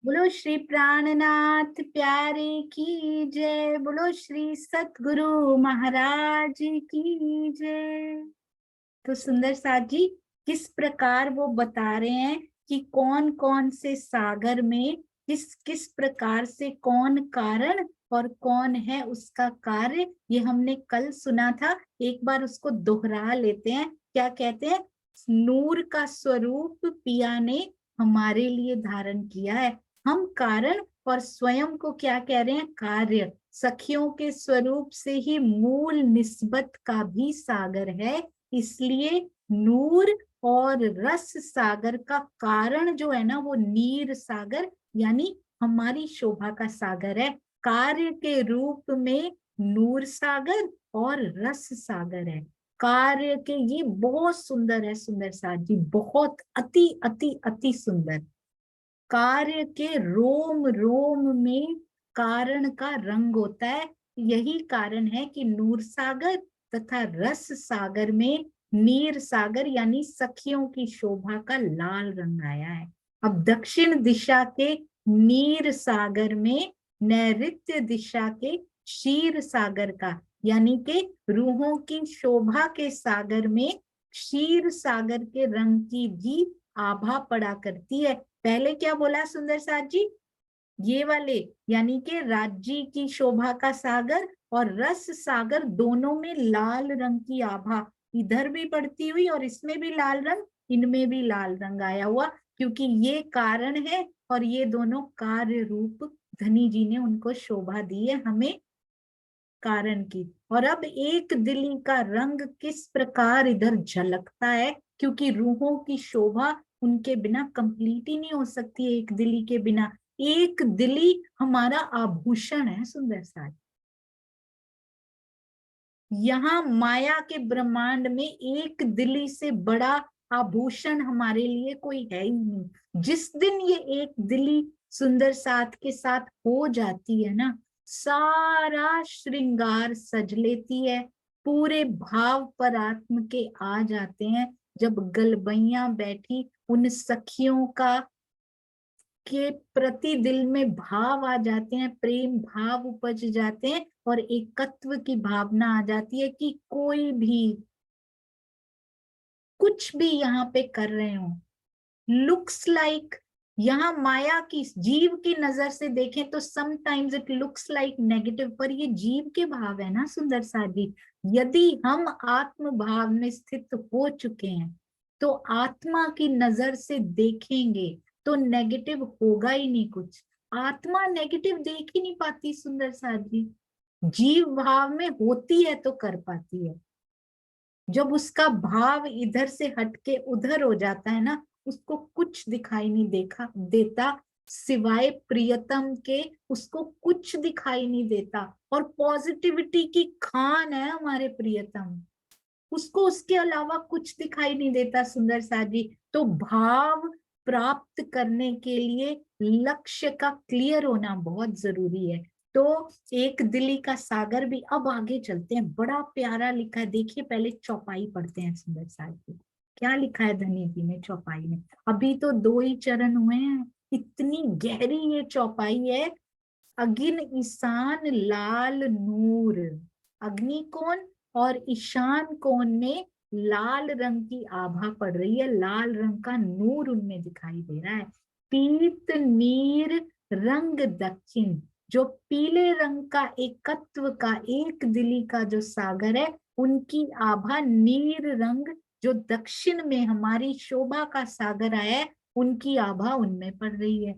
बोलो श्री प्राणनाथ प्यारे की जय। बोलो श्री सतगुरु महाराज की जय। तो सुंदर साथ जी किस प्रकार वो बता रहे हैं कि कौन कौन से सागर में किस किस प्रकार से कौन कारण और कौन है उसका कार्य, ये हमने कल सुना था। एक बार उसको दोहरा लेते हैं। क्या कहते हैं? नूर का स्वरूप पिया ने हमारे लिए धारण किया है। हम कारण और स्वयं को क्या कह रहे हैं? कार्य। सखियों के स्वरूप से ही मूल निस्बत का भी सागर है, इसलिए नूर और रस सागर का कारण जो है ना वो नीर सागर यानी हमारी शोभा का सागर है। कार्य के रूप में नूर सागर और रस सागर है। कार्य के ये बहुत सुंदर है सुंदर साथ जी, बहुत अति अति अति सुंदर। कार्य के रोम रोम में कारण का रंग होता है। यही कारण है कि नूर सागर तथा रस सागर में नीर सागर यानी सखियों की शोभा का लाल रंग आया है। अब दक्षिण दिशा के नीर सागर में नैऋत्य दिशा के क्षीर सागर का यानी के रूहों की शोभा के सागर में क्षीर सागर के रंग की भी आभा पड़ा करती है। पहले क्या बोला सुंदर साथ जी? ये वाले यानी कि राज्य की शोभा का सागर और रस सागर दोनों में लाल रंग की आभा इधर भी पड़ती हुई और इसमें भी लाल रंग, इनमें भी लाल रंग आया हुआ, क्योंकि ये कारण है और ये दोनों कार्य रूप धनी जी ने उनको शोभा दी है हमें कारण की। और अब एक दिली का रंग किस प्रकार इधर झलकता है, क्योंकि रूहों की शोभा उनके बिना कंप्लीट ही नहीं हो सकती एक दिली के बिना। एक दिली हमारा आभूषण है सुंदर सा। यहाँ माया के ब्रह्मांड में एक दिली से बड़ा आभूषण हमारे लिए कोई है ही नहीं। जिस दिन ये एक दिली सुंदर साथ के साथ हो जाती है ना, सारा श्रृंगार सज लेती है। पूरे भाव पर आत्म के आ जाते हैं। जब गलबैया बैठी उन सखियों का के प्रति दिल में भाव आ जाते हैं, प्रेम भाव उपज जाते हैं और एकत्व की भावना आ जाती है कि कोई भी कुछ भी यहाँ पे कर रहे हो लुक्स लाइक, यहाँ माया की जीव की नजर से देखें तो sometimes it looks like negative, पर ये जीव के भाव है ना सुंदर सा जी। यदि हम आत्म भाव में स्थित हो चुके हैं तो आत्मा की नजर से देखेंगे तो नेगेटिव होगा ही नहीं कुछ। आत्मा नेगेटिव देख ही नहीं पाती सुंदर सा जी, जीव भाव में होती है तो कर पाती है। जब उसका भाव इधर से हटके उधर हो जाता है ना, उसको कुछ दिखाई नहीं देखा देता सिवाय प्रियतम के, उसको कुछ दिखाई नहीं देता। और पॉजिटिविटी की खान है हमारे प्रियतम, उसको उसके अलावा कुछ दिखाई नहीं देता सुंदर सा जी। तो भाव प्राप्त करने के लिए लक्ष्य का क्लियर होना बहुत जरूरी है। तो एक दिली का सागर भी, अब आगे चलते हैं, बड़ा प्यारा लिखा है। देखिए पहले चौपाई पढ़ते हैं सुंदर सा जी, क्या लिखा है धनी जी ने चौपाई में। अभी तो दो ही चरण हुए हैं, इतनी गहरी ये चौपाई है। अगिन ईशान लाल नूर, अग्नि कोण और ईशान कोण में लाल रंग की आभा पड़ रही है, लाल रंग का नूर उनमें दिखाई दे रहा है। पीत नीर रंग दक्षिण, जो पीले रंग का एकत्व का एक दिली का जो सागर है, उनकी आभा नीर रंग जो दक्षिण में हमारी शोभा का सागर आया है, उनकी आभा उनमें पड़ रही है।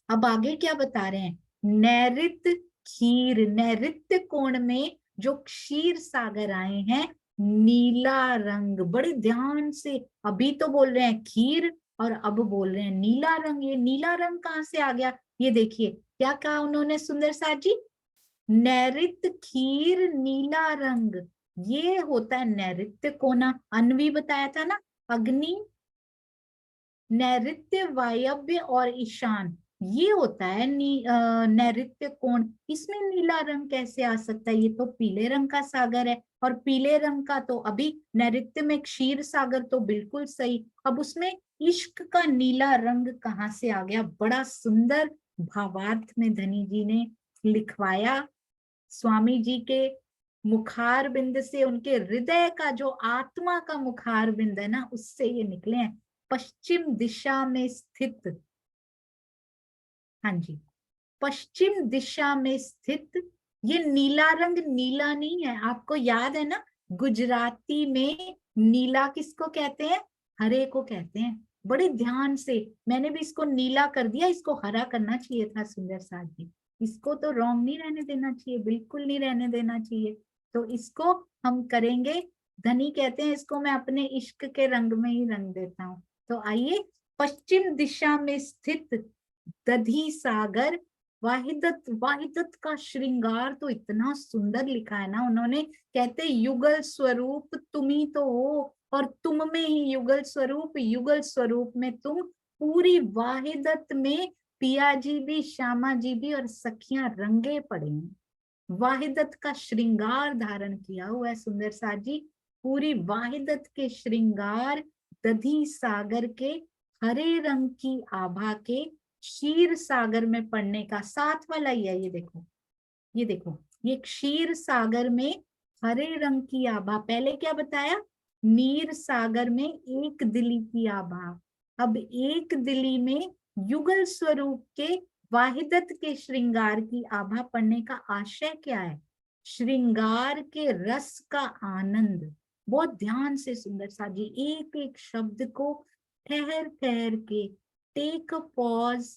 अब आगे क्या बता रहे हैं? नैऋत्य खीर, नैऋत्य कोण में जो क्षीर सागर आए हैं, नीला रंग, बड़े ध्यान से, अभी तो बोल रहे हैं खीर और अब बोल रहे हैं नीला रंग। ये नीला रंग कहाँ से आ गया? ये देखिए क्या कहा उन्होंने सुंदर सा जी, नैऋत्य खीर नीला रंग, ये होता है नैऋत्य कोना। अनवी बताया था ना, अग्नि, नैऋत्य, वायव्य और ईशान, ये होता है नैऋत्य कोण। इसमें नीला रंग कैसे आ सकता है? ये तो पीले रंग का सागर है, और पीले रंग का तो अभी नैऋत्य में क्षीर सागर, तो बिल्कुल सही। अब उसमें इश्क का नीला रंग कहाँ से आ गया? बड़ा सुंदर भावार्थ में धनी जी ने लिखवाया। स्वामी जी के मुखार बिंद से, उनके हृदय का जो आत्मा का मुखार बिंद है ना, उससे ये निकले हैं। पश्चिम दिशा में स्थित, हाँ जी, पश्चिम दिशा में स्थित। ये नीला रंग नीला नहीं है, आपको याद है ना, गुजराती में नीला किसको कहते हैं? हरे को कहते हैं। बड़े ध्यान से, मैंने भी इसको नीला कर दिया, इसको हरा करना चाहिए था सुंदर साथ जी। इसको तो रॉन्ग नहीं रहने देना चाहिए, बिल्कुल नहीं रहने देना चाहिए। तो इसको हम करेंगे, धनी कहते हैं इसको मैं अपने इश्क के रंग में ही रंग देता हूँ। तो आइए, पश्चिम दिशा में स्थित दधी सागर, वाहिदत। वाहिदत का श्रृंगार तो इतना सुंदर लिखा है ना उन्होंने। कहते युगल स्वरूप तुम ही तो हो, और तुम में ही युगल स्वरूप, युगल स्वरूप में तुम। पूरी वाहिदत में पिया जी भी, श्यामा जी भी और सखियां रंगे पड़े हैं। वाहिदत का श्रृंगार धारण किया हुआ है सुंदर साथ जी। पूरी वाहिदत के श्रृंगार दधी सागर के हरे रंग की आभा के क्षीर सागर में पड़ने का, साथ वाला ही है। ये देखो, ये देखो, ये क्षीर सागर में हरे रंग की आभा। पहले क्या बताया? नीर सागर में एक दिली की आभा। अब एक दिली में युगल स्वरूप के वाहिदत के श्रृंगार की आभा पड़ने का आशय क्या है? श्रृंगार के रस का आनंद। बहुत ध्यान से सुंदर सा जी, एक एक शब्द को ठहर ठहर के, take a pause,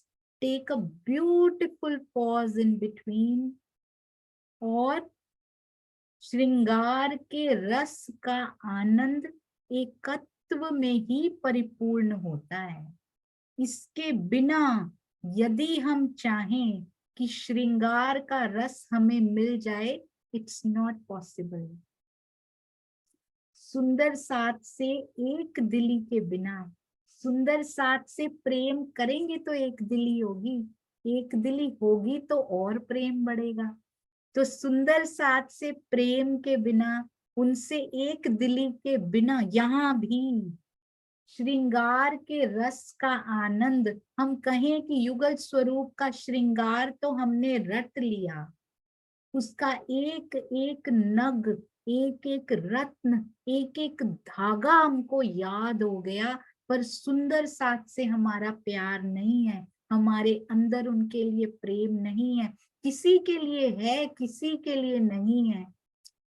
take a beautiful pause in between. और श्रृंगार के रस का आनंद एकत्व में ही परिपूर्ण होता है। इसके बिना यदि हम चाहें कि श्रृंगार का रस हमें मिल जाए, इट्स नॉट पॉसिबल। सुंदर साथ से एक दिली के बिना, सुंदर साथ से प्रेम करेंगे तो एक दिली होगी, एक दिली होगी तो और प्रेम बढ़ेगा। तो सुंदर साथ से प्रेम के बिना, उनसे एक दिली के बिना, यहाँ भी श्रृंगार के रस का आनंद, हम कहें कि युगल स्वरूप का श्रृंगार तो हमने रट लिया, उसका एक एक नग, एक एक रत्न, एक एक धागा हमको याद हो गया, पर सुंदर साथ से हमारा प्यार नहीं है, हमारे अंदर उनके लिए प्रेम नहीं है। किसी के लिए है, किसी के लिए नहीं है।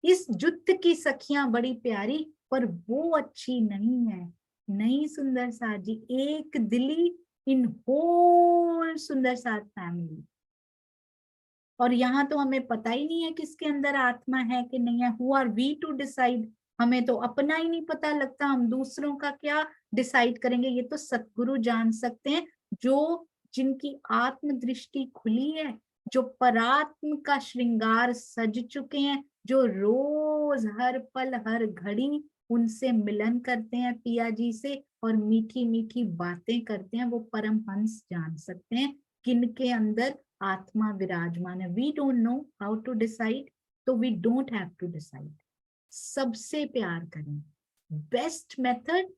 इस जुत्त की सखियां बड़ी प्यारी, पर वो अच्छी नहीं है। नहीं सुंदर साथ जी, एक दिली इन होल सुंदर साथ फैमिली। और यहाँ तो हमें पता ही नहीं है किसके अंदर आत्मा है कि नहीं है। Who are we to decide? हमें तो अपना ही नहीं पता लगता, हम दूसरों का क्या डिसाइड करेंगे? ये तो सतगुरु जान सकते हैं, जो जिनकी आत्म दृष्टि खुली है, जो परात्म का श्रृंगार सज चुके हैं, जो रोज हर पल हर घड़ी उनसे मिलन करते हैं, पिया जी से, और मीठी मीठी बातें करते हैं, वो परमहंस जान सकते हैं किनके अंदर आत्मा विराजमान है। We don't know how to decide, तो we don't have to decide. सबसे प्यार करें, बेस्ट मेथड,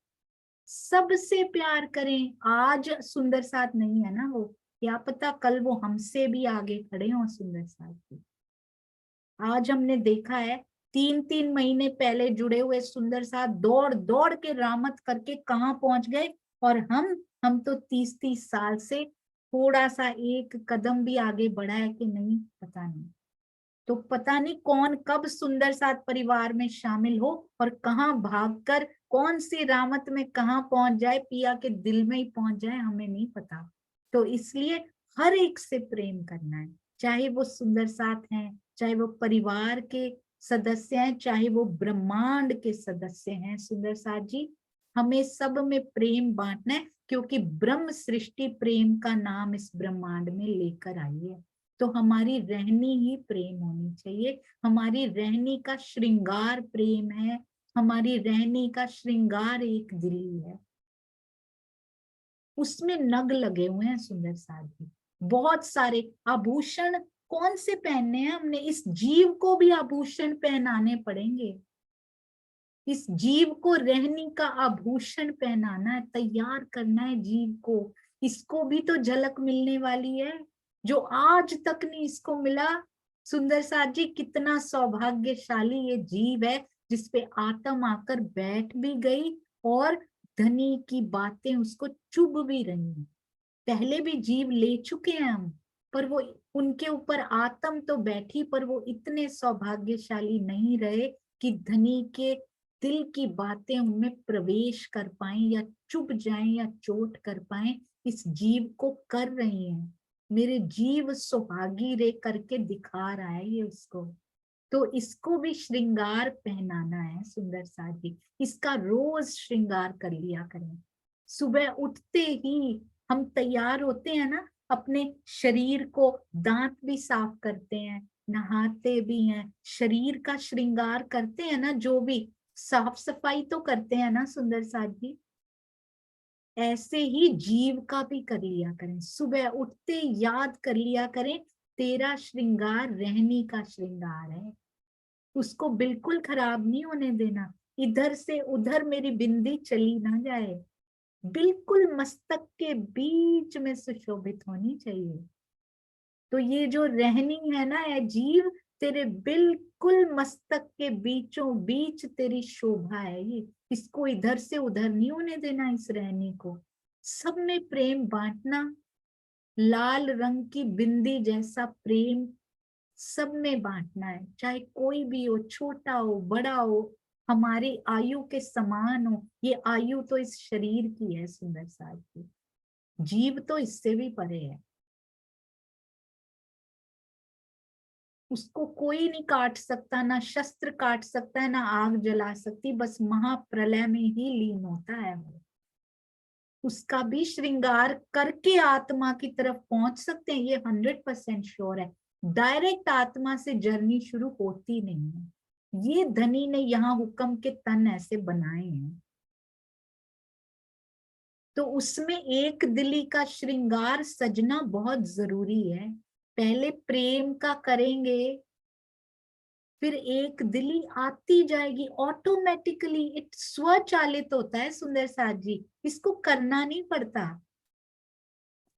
सबसे प्यार करें। आज सुंदर साथ नहीं है ना वो, क्या पता कल वो हमसे भी आगे खड़े हों सुंदर साथ के। आज हमने देखा है, 3-3 महीने पहले जुड़े हुए सुंदर साथ दौड़ दौड़ के रामत करके कहाँ पहुंच गए, और हम तो 30-30 साल से थोड़ा सा एक कदम भी आगे बढ़ा है कि नहीं, पता नहीं। तो पता नहीं कौन कब सुंदर साथ परिवार में शामिल हो और कहाँ भागकर कौन सी रामत में कहाँ पहुंच जाए, पिया के दिल में ही पहुंच जाए, हमें नहीं पता। तो इसलिए हर एक से प्रेम करना है, चाहे वो सुंदर साथ हैं, चाहे वो परिवार के सदस्य हैं, चाहे वो ब्रह्मांड के सदस्य हैं। सुंदर साथ जी, हमें सब में प्रेम बांटना है, क्योंकि ब्रह्म सृष्टि प्रेम का नाम इस ब्रह्मांड में लेकर आई है। तो हमारी रहनी ही प्रेम होनी चाहिए, हमारी रहनी का श्रृंगार प्रेम है, हमारी रहनी का श्रृंगार एक दिली है। उसमें नग लगे हुए हैं सुंदर साथ जी, बहुत सारे आभूषण। कौन से पहनने हैं हमने? इस जीव को भी आभूषण पहनाने पड़ेंगे, इस जीव को रहनी का आभूषण पहनाना है, तैयार करना है जीव को। इसको भी तो झलक मिलने वाली है जो आज तक नहीं इसको मिला। सुंदर साथ जी, कितना सौभाग्यशाली ये जीव है जिसपे आत्मा आकर बैठ भी गई और धनी की बातें उसको चुभ भी रही हैं। पहले भी जीव ले चुके हैं हम, पर वो उनके ऊपर आत्म तो बैठी, पर वो इतने सौभाग्यशाली नहीं रहे कि धनी के दिल की बातें उनमें प्रवेश कर पाए या चुभ जाएं या चोट कर पाए। इस जीव को कर रही हैं। मेरे जीव सुहागी रे करके दिखा रहा है ये उसको। तो इसको भी श्रृंगार पहनाना है सुंदर साथ जी। इसका रोज श्रृंगार कर लिया करें। सुबह उठते ही हम तैयार होते हैं ना, अपने शरीर को दांत भी साफ करते हैं, नहाते भी हैं, शरीर का श्रृंगार करते हैं ना, जो भी साफ सफाई तो करते हैं ना सुंदर साथ जी। ऐसे ही जीव का भी कर लिया करें। सुबह उठते याद कर लिया करें, तेरा श्रृंगार रहनी का श्रृंगार है, उसको बिल्कुल खराब नहीं होने देना। इधर से उधर मेरी बिंदी चली ना जाए, बिल्कुल मस्तक के बीच में सुशोभित होनी चाहिए। तो ये जो रहनी है ना, है जीव, तेरे बिल्कुल मस्तक के बीचों बीच तेरी शोभा है ये। इसको इधर से उधर नहीं होने देना, इस रहनी को सब में प्रेम बांटना। लाल रंग की बिंदी जैसा प्रेम सब में बांटना है, चाहे कोई भी हो, छोटा हो बड़ा हो, हमारी आयु के समान हो। ये आयु तो इस शरीर की है सुंदर साथ की, जीव तो इससे भी परे है। उसको कोई नहीं काट सकता, ना शस्त्र काट सकता है, ना आग जला सकती, बस महाप्रलय में ही लीन होता है वो। उसका भी श्रृंगार करके आत्मा की तरफ पहुंच सकते हैं, ये 100% श्योर है। डायरेक्ट आत्मा से जर्नी शुरू होती नहीं है। ये धनी ने यहाँ हुक्म के तन ऐसे बनाए हैं, तो उसमें एक दिली का श्रृंगार सजना बहुत जरूरी है। पहले प्रेम का करेंगे, फिर एक दिली आती जाएगी ऑटोमेटिकली। इट स्वचालित होता है सुंदर साथ जी, इसको करना नहीं पड़ता।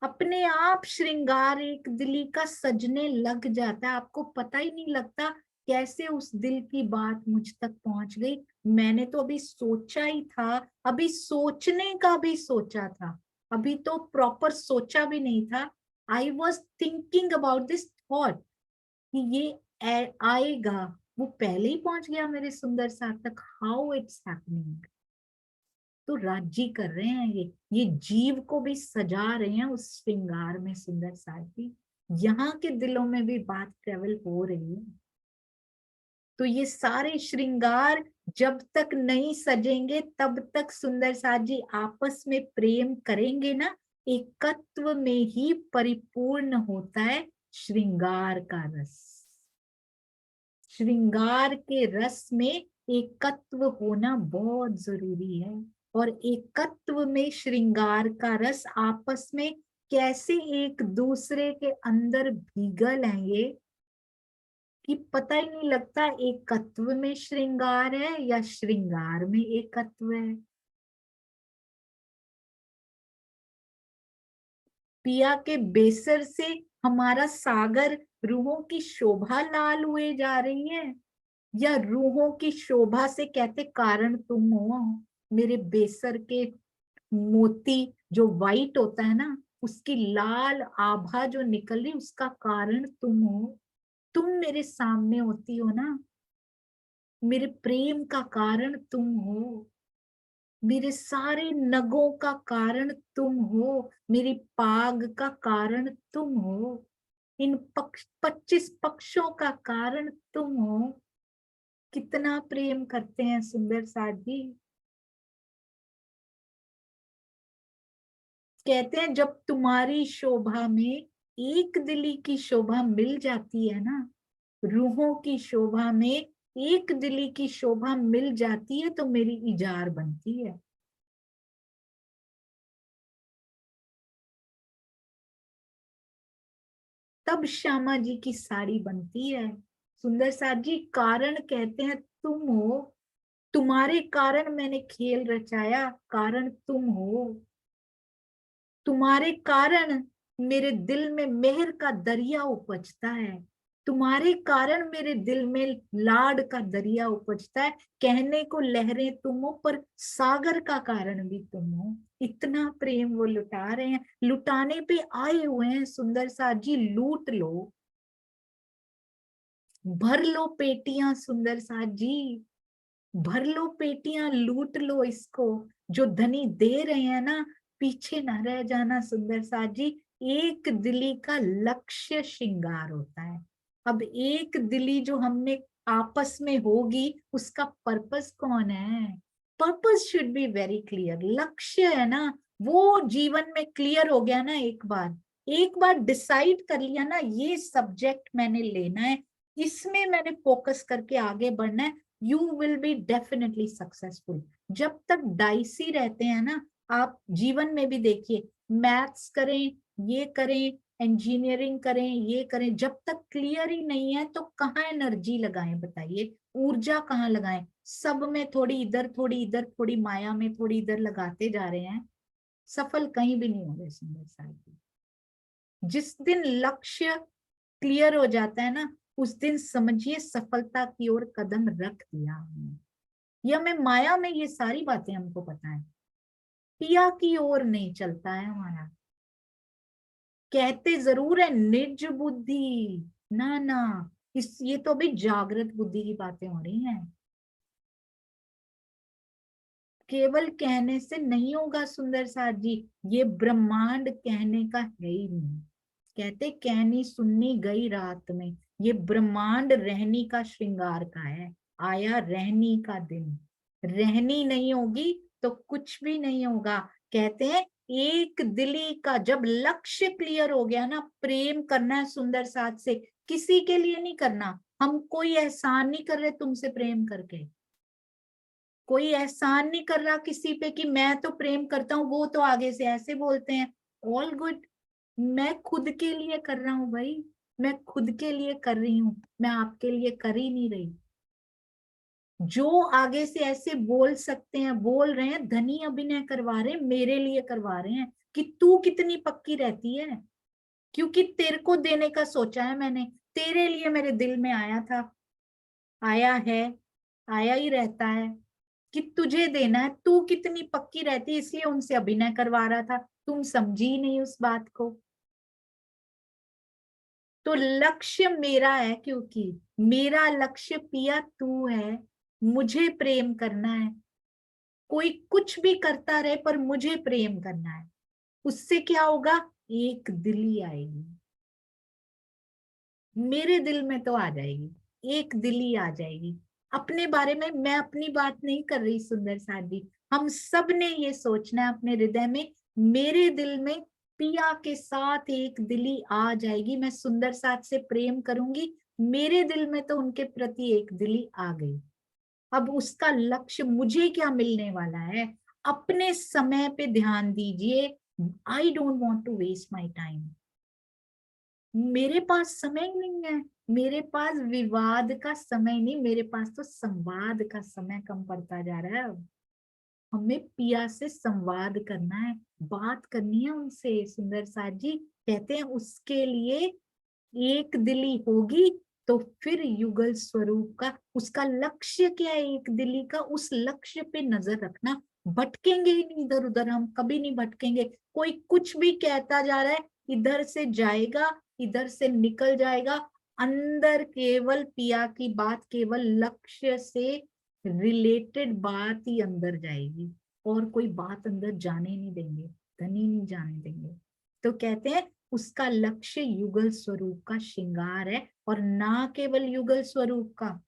अपने आप श्रृंगार एक दिली का सजने लग जाता है, आपको पता ही नहीं लगता कैसे उस दिल की बात मुझ तक पहुंच गई। मैंने तो अभी सोचा ही था, अभी सोचने का भी सोचा था, अभी तो प्रॉपर सोचा भी नहीं था। I was thinking about this thought कि ये आएगा, वो पहले ही पहुंच गया मेरे सुंदर साथ तक। How it's happening. तो राज्य कर रहे हैं ये जीव को भी सजा रहे हैं उस श्रृंगार में सुंदर साथी। यहाँ के दिलों में भी बात ट्रेवल हो रही है। तो ये सारे श्रृंगार जब तक नहीं सजेंगे तब तक सुंदर साथ जी आपस में प्रेम करेंगे ना, एकत्व में ही परिपूर्ण होता है श्रृंगार का रस। श्रृंगार के रस में एकत्व होना बहुत जरूरी है। और एकत्व में श्रृंगार का रस आपस में कैसे एक दूसरे के अंदर भीगल है ये, कि पता ही नहीं लगता एकत्व में श्रृंगार है या श्रृंगार में एकत्व है। पिया के बेसर से हमारा सागर रूहों की शोभा लाल हुए जा रही है, या रूहों की शोभा से कहते कारण तुम हो। मेरे बेसर के मोती जो वाइट होता है ना, उसकी लाल आभा जो निकल रही, उसका कारण तुम हो। तुम मेरे सामने होती हो ना, मेरे प्रेम का कारण तुम हो, मेरे सारे नगों का कारण तुम हो, मेरी पाग का कारण तुम हो, इन 25 पक्षों का कारण तुम हो। कितना प्रेम करते हैं सुंदर साथ जी। कहते हैं जब तुम्हारी शोभा में एक दिली की शोभा मिल जाती है ना, रूहों की शोभा में एक दिली की शोभा मिल जाती है, तो मेरी इजार बनती है। तब श्यामा जी की साड़ी बनती है। सुंदर साथ जी कारण कहते हैं तुम हो, तुम्हारे कारण मैंने खेल रचाया, कारण तुम हो। तुम्हारे कारण मेरे दिल में मेहर का दरिया उपजता है, तुम्हारे कारण मेरे दिल में लाड का दरिया उपजता है। कहने को लहरें तुम हो पर सागर का कारण भी तुम हो। इतना प्रेम वो लुटा रहे हैं, लुटाने पे आए हुए हैं। सुंदर साथ जी लूट लो, भर लो पेटियां। सुंदर साथ जी भर लो पेटियां, लूट लो इसको। जो धनी दे रहे हैं ना, पीछे ना रह जाना। सुंदर साथ जी एक दिली का लक्ष्य श्रृंगार होता है। अब एक दिली जो हमने आपस में होगी, उसका पर्पस कौन है? Purpose should be very clear. लक्ष्य है ना, वो जीवन में क्लियर हो गया ना, एक बार डिसाइड कर लिया ना, ये सब्जेक्ट मैंने लेना है, इसमें मैंने फोकस करके आगे बढ़ना है, you will be definitely successful. जब तक डाइसी रहते हैं ना, आप जीवन में भी देखिए, मैथ्स करें, ये करें, इंजीनियरिंग करें, ये करें, जब तक क्लियर ही नहीं है तो कहाँ एनर्जी लगाएं बताइए, ऊर्जा कहाँ लगाएं? सब में थोड़ी इधर थोड़ी इधर, थोड़ी माया में थोड़ी इधर लगाते जा रहे हैं, सफल कहीं भी नहीं हो रहे। सुंदर साहब, जिस दिन लक्ष्य क्लियर हो जाता है ना, उस दिन समझिए सफलता की ओर कदम रख दिया हमने। या मैं माया में, ये सारी बातें हमको पता है, पिया की ओर नहीं चलता है हमारा। कहते जरूर है निज बुद्धि, ना ना, इस ये तो अभी जागृत बुद्धि की बातें हो रही हैं। केवल कहने से नहीं होगा सुंदर साथ जी, ये ब्रह्मांड कहने का है ही नहीं। कहते कहनी सुननी गई रात में, ये ब्रह्मांड रहनी का श्रृंगार का है। आया रहनी का दिन, रहनी नहीं होगी तो कुछ भी नहीं होगा। कहते हैं एक दिली का जब लक्ष्य क्लियर हो गया ना, प्रेम करना है सुंदर साथ से, किसी के लिए नहीं करना। हम कोई एहसान नहीं कर रहे तुमसे प्रेम करके, कोई एहसान नहीं कर रहा किसी पे कि मैं तो प्रेम करता हूँ, वो तो आगे से ऐसे बोलते हैं। ऑल गुड, मैं खुद के लिए कर रहा हूँ भाई, मैं खुद के लिए कर रही हूँ, मैं आपके लिए कर ही नहीं रही। जो आगे से ऐसे बोल सकते हैं, बोल रहे हैं, धनी अभिनय करवा रहे हैं, मेरे लिए करवा रहे हैं कि तू कितनी पक्की रहती है, क्योंकि तेरे को देने का सोचा है मैंने, तेरे लिए मेरे दिल में आया था, आया है, आया ही रहता है कि तुझे देना है। तू कितनी पक्की रहती, इसलिए उनसे अभिनय करवा रहा था, तुम समझी नहीं उस बात को। तो लक्ष्य मेरा है, क्योंकि मेरा लक्ष्य पिया तू है, मुझे प्रेम करना है। कोई कुछ भी करता रहे पर मुझे प्रेम करना है। उससे क्या होगा? एक दिली आएगी, मेरे दिल में तो आ जाएगी, एक दिली आ जाएगी। अपने बारे में मैं अपनी बात नहीं कर रही सुंदर साथ जी, हम सब ने ये सोचना है अपने हृदय में, मेरे दिल में पिया के साथ एक दिली आ जाएगी, मैं सुंदर साथ से प्रेम करूंगी, मेरे दिल में तो उनके प्रति एक दिली आ गई। अब उसका लक्ष्य मुझे क्या मिलने वाला है, अपने समय पे ध्यान दीजिए। I don't want to waste my time. मेरे पास समय नहीं है, मेरे पास विवाद का समय नहीं, मेरे पास तो संवाद का समय कम पड़ता जा रहा है। अब हमें पिया से संवाद करना है, बात करनी है उनसे। सुंदर साथ जी कहते हैं उसके लिए एक दिली होगी तो फिर युगल स्वरूप का, उसका लक्ष्य क्या है एक दिली का, उस लक्ष्य पे नजर रखना। भटकेंगे ही नहीं इधर उधर, हम कभी नहीं भटकेंगे। कोई कुछ भी कहता जा रहा है, इधर से जाएगा, इधर से निकल जाएगा, अंदर केवल पिया की बात, केवल लक्ष्य से रिलेटेड बात ही अंदर जाएगी, और कोई बात अंदर जाने नहीं देंगे, धनी नहीं जाने देंगे। तो कहते हैं उसका लक्ष्य युगल स्वरूप का श्रृंगार है, और ना केवल युगल स्वरूप का,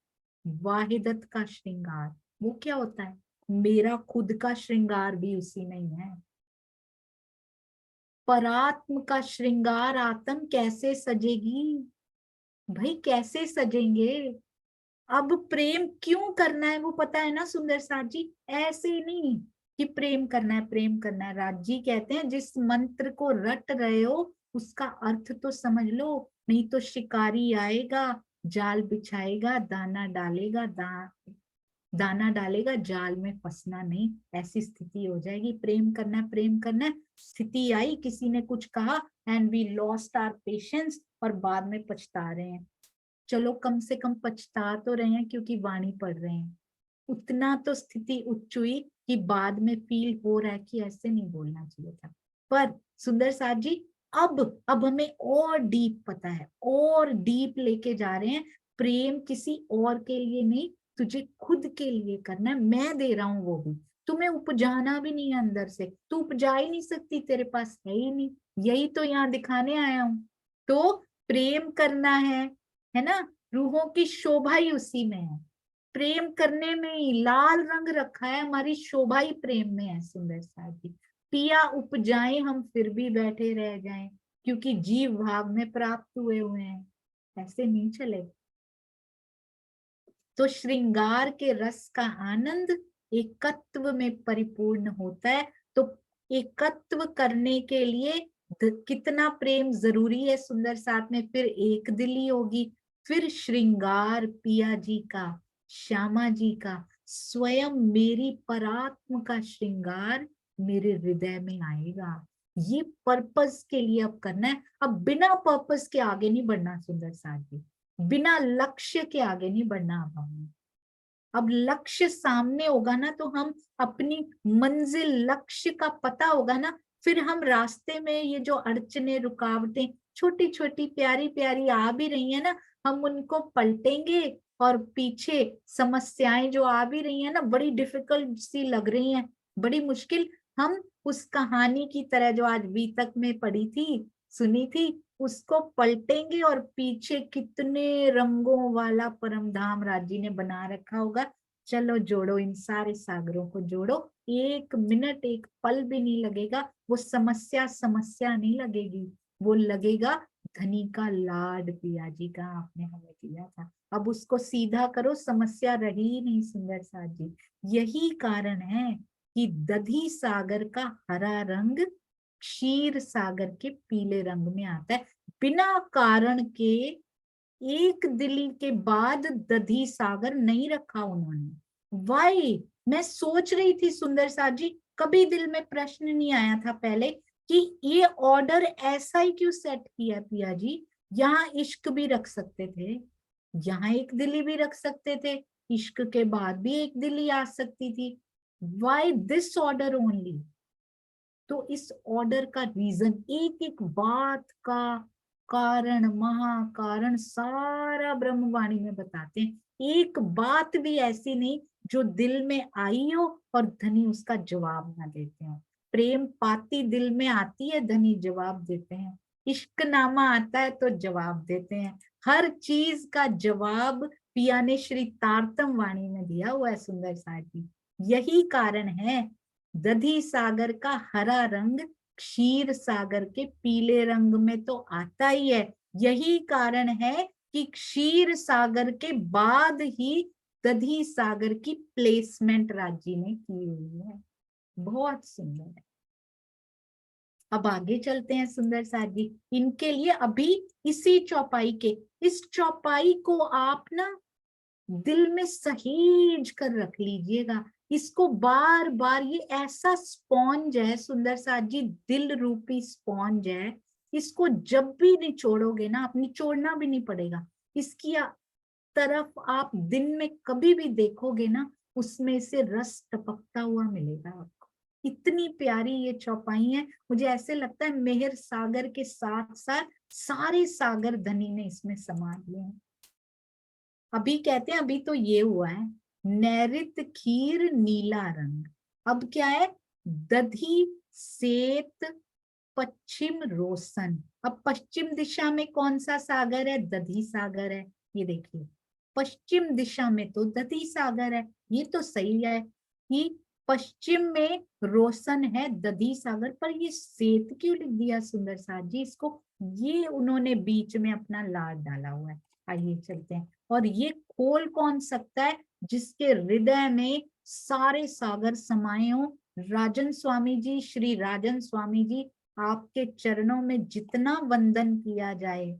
वाहिदत का श्रृंगार। वो क्या होता है? मेरा खुद का श्रृंगार भी उसी में ही है। परात्म का श्रृंगार आत्म कैसे सजेगी भाई, कैसे सजेंगे? अब प्रेम क्यों करना है वो पता है ना सुंदर साथ जी, ऐसे ही नहीं कि प्रेम करना है, प्रेम करना है। राज जी कहते हैं जिस मंत्र को रट रहे हो उसका अर्थ तो समझ लो, नहीं तो शिकारी आएगा, जाल बिछाएगा, दाना डालेगा, जाल में फंसना नहीं, ऐसी स्थिति हो जाएगी। प्रेम करना है, प्रेम करना है, स्थिति आई, किसी ने कुछ कहा and we lost our patience, और बाद में पछता रहे हैं। चलो कम से कम पछता तो रहे हैं क्योंकि वाणी पढ़ रहे हैं। उतना तो स्थिति उच्च हुई कि बाद में फील हो रहा है कि ऐसे नहीं बोलना चाहिए था। पर सुंदर साथ जी, अब हमें और डीप पता है, और डीप लेके जा रहे हैं। प्रेम किसी और के लिए नहीं, तुझे खुद के लिए करना है। मैं दे रहा हूं वो भी, तुम्हें उपजाना भी नहीं है अंदर से, तू उपजा ही नहीं सकती, तेरे पास है ही नहीं। यही तो यहाँ दिखाने आया हूं। तो प्रेम करना है ना, रूहों की शोभा ही उसी में है। प्रेम करने में ही लाल रंग रखा है, हमारी शोभा ही प्रेम में है। सुंदर साथ जी, पिया उपजाए हम फिर भी बैठे रह जाएं, क्योंकि जीव भाव में प्राप्त हुए हुए हैं, ऐसे नहीं चले। तो श्रृंगार के रस का आनंद एकत्व में परिपूर्ण होता है। तो एकत्व करने के लिए कितना प्रेम जरूरी है सुंदर साथ में, फिर एक दिली होगी, फिर श्रृंगार पिया जी का, श्यामा जी का, स्वयं मेरी परात्म का श्रृंगार मेरे हृदय में आएगा। ये पर्पस के लिए अब करना है। अब बिना पर्पस के आगे नहीं बढ़ना सुंदर साथ जी, बिना लक्ष्य के आगे नहीं बढ़ना। अब लक्ष्य सामने होगा ना, तो हम अपनी मंजिल, लक्ष्य का पता होगा ना, फिर हम रास्ते में ये जो अड़चने, रुकावटें छोटी छोटी प्यारी प्यारी आ भी रही है ना, हम उनको पलटेंगे। और पीछे समस्याएं जो आ भी रही है ना, बड़ी डिफिकल्ट सी लग रही हैं, बड़ी मुश्किल, हम उस कहानी की तरह जो आज बीतक में पढ़ी थी, सुनी थी, उसको पलटेंगे और पीछे कितने रंगों वाला परम धाम राजी ने बना रखा होगा। चलो जोड़ो, इन सारे सागरों को जोड़ो, एक मिनट एक पल भी नहीं लगेगा। वो समस्या समस्या नहीं लगेगी, वो लगेगा धनी का लाड पिया जी का आपने हमें दिया था। अब उसको सीधा करो, समस्या रही ही नहीं सुंदर साथ जी। यही कारण है कि दधी सागर का हरा रंग क्षीर सागर के पीले रंग में आता है। बिना कारण के एक दिल के बाद दधी सागर नहीं रखा उन्होंने। वाई, मैं सोच रही थी सुंदर साथ जी, कभी दिल में प्रश्न नहीं आया था पहले कि ये ऑर्डर ऐसा ही क्यों सेट किया पिया जी। यहाँ इश्क भी रख सकते थे, यहाँ एक दिली भी रख सकते थे, इश्क के बाद भी एक दिली आ सकती थी। Why this order only? तो इस ऑर्डर का रीजन, एक एक बात का कारण, महाकारण सारा ब्रह्मवाणी में बताते हैं। एक बात भी ऐसी नहीं जो दिल में आई हो और धनी उसका जवाब ना देते हो। प्रेम पाती दिल में आती है, धनी जवाब देते हैं। इश्क नामा आता है तो जवाब देते हैं। हर चीज का जवाब पिया ने श्री तारतम वाणी में दिया हुआ है सुंदर साथी। यही कारण है दधी सागर का हरा रंग क्षीर सागर के पीले रंग में तो आता ही है। यही कारण है कि क्षीर सागर के बाद ही दधी सागर की प्लेसमेंट राज्य ने की हुई है। बहुत सुंदर है। अब आगे चलते हैं सुंदर साथ जी, इनके लिए अभी इसी चौपाई के, इस चौपाई को आप ना दिल में सहेज कर रख लीजिएगा। इसको बार बार, ये ऐसा स्पॉन्ज है सुंदर साथ जी, दिल रूपी स्पॉन्ज है। इसको जब भी निचोड़ोगे ना, आप निचोड़ना भी नहीं पड़ेगा, इसकी तरफ आप दिन में कभी भी देखोगे ना, उसमें से रस टपकता हुआ मिलेगा आपको। इतनी प्यारी ये चौपाई है, मुझे ऐसे लगता है मेहर सागर के साथ साथ सारे सागर धनी ने इसमें समा लिए हैं। अभी कहते हैं, अभी तो ये हुआ है नैरित खीर नीला रंग, अब क्या है दधी सेत पश्चिम रोशन। अब पश्चिम दिशा में कौन सा सागर है? दधी सागर है। ये देखिए, पश्चिम दिशा में तो दधी सागर है, ये तो सही है कि पश्चिम में रोशन है दधी सागर, पर ये सेत क्यों लिख दिया सुंदर साथ जी इसको? ये उन्होंने बीच में अपना लाड डाला हुआ है। आइए चलते हैं। और ये खोल कौन सकता है जिसके हृदय में सारे सागर समाये हो? राजन स्वामी जी, श्री राजन स्वामी जी आपके चरणों में जितना वंदन किया जाए,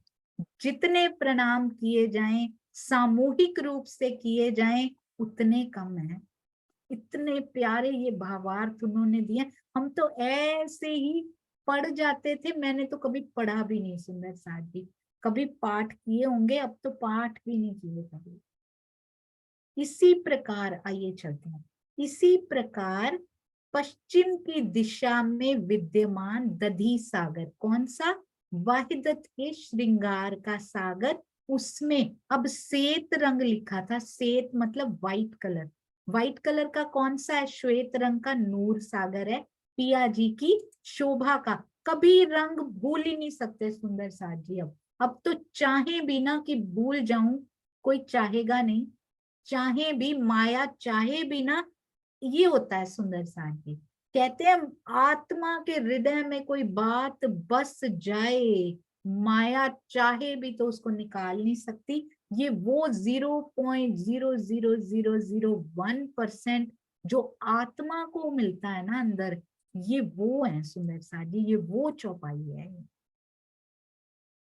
जितने प्रणाम किए जाएं, सामूहिक रूप से किए जाएं, उतने कम है। इतने प्यारे ये भावार्थ उन्होंने दिए। हम तो ऐसे ही पढ़ जाते थे, मैंने तो कभी पढ़ा भी नहीं सुंदर साथ जी, कभी पाठ किए होंगे, अब तो पाठ भी नहीं किए कभी। इसी प्रकार आइए चलते हैं, इसी प्रकार पश्चिम की दिशा में विद्यमान दधी सागर, कौन सा? वाहिदत के श्रृंगार का सागर, उसमें अब श्वेत रंग लिखा था, श्वेत मतलब व्हाइट कलर, व्हाइट कलर का कौन सा है? श्वेत रंग का नूर सागर है, पिया जी की शोभा का। कभी रंग भूल ही नहीं सकते सुंदर साथ जी। अब तो चाहे भी ना कि भूल जाऊं, कोई चाहेगा नहीं, चाहे भी माया चाहे भी ना, ये होता है सुंदर साथ जी। कहते हैं आत्मा के हृदय में कोई बात बस जाए, माया चाहे भी तो उसको निकाल नहीं सकती। ये वो 0.00001% जो आत्मा को मिलता है ना अंदर, ये वो है सुंदर साथ जी, ये वो चौपाई है।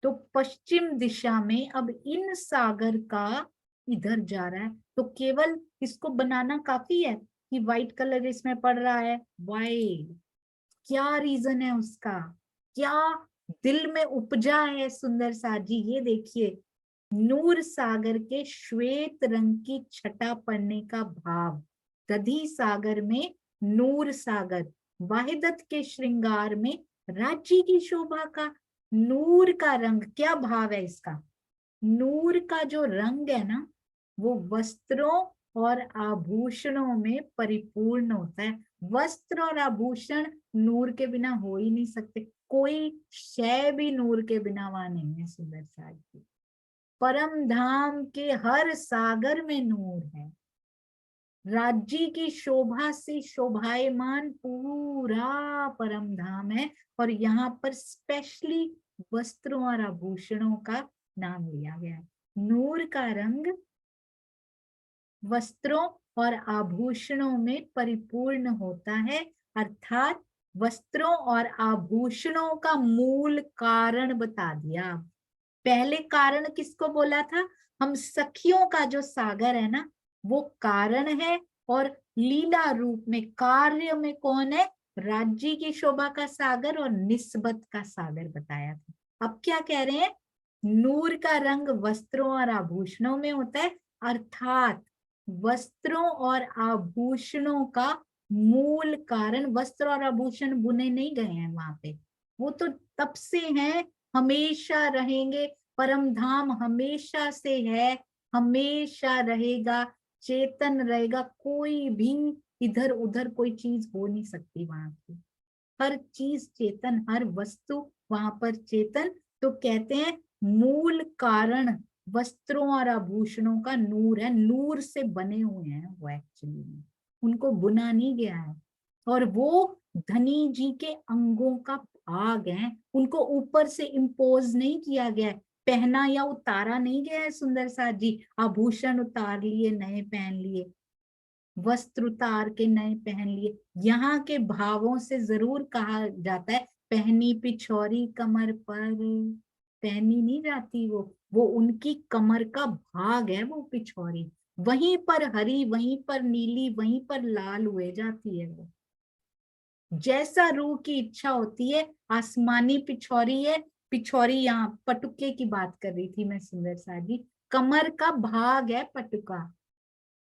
तो पश्चिम दिशा में अब इन सागर का इधर जा रहा है, तो केवल इसको बनाना काफी है कि व्हाइट कलर इसमें पड़ रहा है। वाई, क्या रीजन है उसका, क्या दिल में उपजा है सुंदर साथ जी? ये देखिए, नूर सागर के श्वेत रंग की छटा पड़ने का भाव, दधी सागर में नूर सागर, वाहिदत के श्रृंगार में राज्य की शोभा का नूर का रंग, क्या भाव है इसका? नूर का जो रंग है ना, वो वस्त्रों और आभूषणों में परिपूर्ण होता है। वस्त्र और आभूषण नूर के बिना हो ही नहीं सकते, कोई शय भी नूर के बिना वहां नहीं है सुंदर साथ जी। परम धाम के हर सागर में नूर है, राज्य की शोभा से शोभायमान पूरा परम धाम है। और यहाँ पर स्पेशली वस्त्रों और आभूषणों का नाम लिया गया है। नूर का रंग वस्त्रों और आभूषणों में परिपूर्ण होता है, अर्थात वस्त्रों और आभूषणों का मूल कारण बता दिया। पहले कारण किसको बोला था? हम सखियों का जो सागर है ना, वो कारण है, और लीला रूप में कार्य में कौन है? राज्य की शोभा का सागर और निस्बत का सागर बताया था। अब क्या कह रहे हैं? नूर का रंग वस्त्रों और आभूषणों में होता है, अर्थात वस्त्रों और आभूषणों का मूल कारण, वस्त्र और आभूषण बुने नहीं गए हैं वहां पे, वो तो तब से हैं, हमेशा रहेंगे। परम धाम हमेशा से है, हमेशा रहेगा, चेतन रहेगा, कोई भी इधर उधर कोई चीज हो नहीं सकती वहां की। हर चीज चेतन, हर वस्तु वहां पर चेतन। तो कहते हैं मूल कारण वस्त्रों और आभूषणों का नूर है, नूर से बने हुए हैं वो एक्चुअली में, उनको बुना नहीं गया है। और वो धनी जी के अंगों का भाग है, उनको ऊपर से इम्पोज नहीं किया गया है, पहना या उतारा नहीं गया है सुंदर साथ जी। आभूषण उतार लिए, नए पहन लिए, वस्त्र उतार के नए पहन लिए, यहाँ के भावों से जरूर कहा जाता है पहनी पिछौरी कमर पर, पहनी नहीं जाती वो उनकी कमर का भाग है वो पिछौरी, वहीं पर हरी, वहीं पर नीली, वहीं पर लाल हुए जाती है वो। जैसा रूह की इच्छा होती है, आसमानी पिछौरी है, पिछौरी यहाँ पटुके की बात कर रही थी मैं सुंदर सा जी, कमर का भाग है पटुका,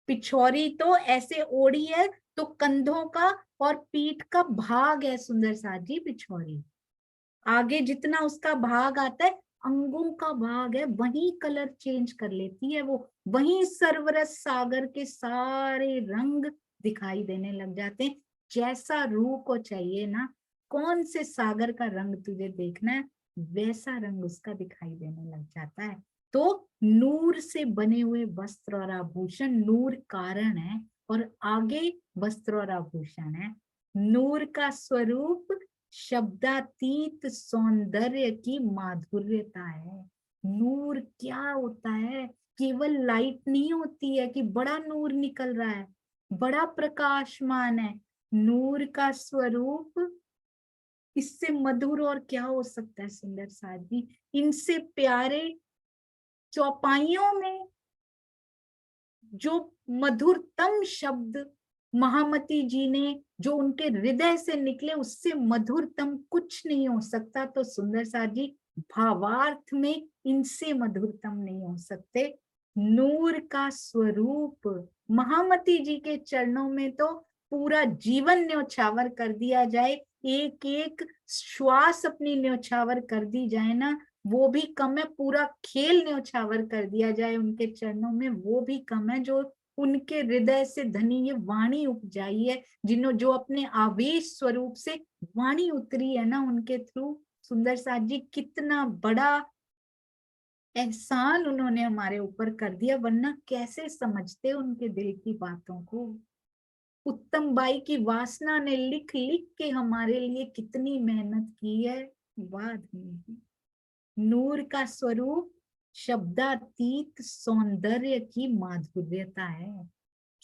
पिछौरी तो ऐसे ओढ़ी है तो कंधों का और पीठ का भाग है सुंदर सा जी पिछौरी। आगे जितना उसका भाग आता है, अंगों का भाग है, वही कलर चेंज कर लेती है वो, वही सरवरस सागर के सारे रंग दिखाई देने लग जाते हैं। जैसा रूह को चाहिए ना, कौन से सागर का रंग तुझे देखना है, वैसा रंग उसका दिखाई देने लग जाता है। तो नूर से बने हुए वस्त्र और आभूषण नूर कारण है, और आगे वस्त्र और आभूषण है। नूर का स्वरूप शब्दातीत सौंदर्य की माधुर्यता है। नूर क्या होता है? केवल लाइट नहीं होती है कि बड़ा नूर निकल रहा है, बड़ा प्रकाशमान है। नूर का स्वरूप इससे मधुर और क्या हो सकता है सुंदर साथ जी। इनसे प्यारे चौपाइयों में जो मधुरतम शब्द महामती जी ने, जो उनके हृदय से निकले, उससे मधुरतम कुछ नहीं हो सकता। तो सुंदर साथ जी भावार्थ में इनसे मधुरतम नहीं हो सकते। नूर का स्वरूप महामती जी के चरणों में तो पूरा जीवन न्योछावर कर दिया जाए, एक एक श्वास अपनी न्योछावर कर दी जाए ना, वो भी कम है। पूरा खेल न्योछावर कर दिया जाए उनके चरणों में, वो भी कम है। जो उनके हृदय से धनी ये वाणी उपजाई है, जो अपने आवेश स्वरूप से वाणी उतरी है ना उनके थ्रू। सुंदर साथ जी कितना बड़ा एहसान उन्होंने हमारे ऊपर कर दिया, वरना कैसे समझते उनके दिल की बातों को। उत्तम बाई की वासना ने लिख लिख के हमारे लिए कितनी मेहनत की है, बात नहीं। नूर का स्वरूप शब्दातीत सौंदर्य की माधुर्यता है,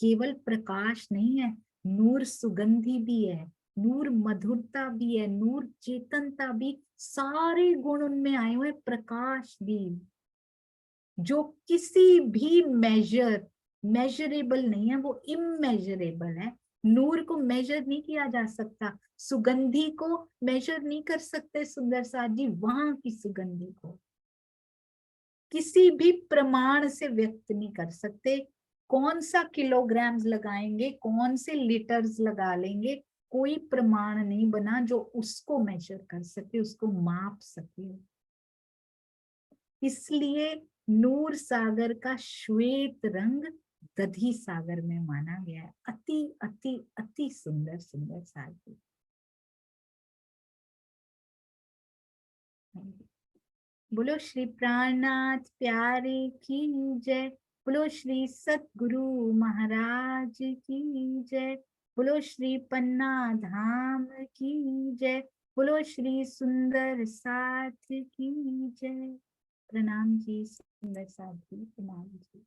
केवल प्रकाश नहीं है। नूर सुगंधी भी है, नूर मधुरता भी है, नूर चेतनता भी, सारे गुण उनमें आए हुए, प्रकाश भी, जो किसी भी मेजरेबल नहीं है, वो इमेजरेबल है। नूर को मेजर नहीं किया जा सकता, सुगंधी को मेजर नहीं कर सकते सुंदर साथ जी। वहां की सुगंधी को किसी भी प्रमाण से व्यक्त नहीं कर सकते। कौन सा किलोग्राम्स लगाएंगे, कौन से लीटर्स लगा लेंगे, कोई प्रमाण नहीं बना जो उसको मेजर कर सके, उसको माप सके। इसलिए नूर सागर का श्वेत रंग दधी सागर में माना गया है। अति अति अति सुंदर सुंदर सागर। बोलो श्री प्राणनाथ प्यारे की जय। बोलो श्री सतगुरु महाराज की जय। बोलो श्री पन्ना धाम की जय। बोलो श्री सुंदर साथ की जय। प्रणाम जी सुंदर साथ जी, प्रणाम जी।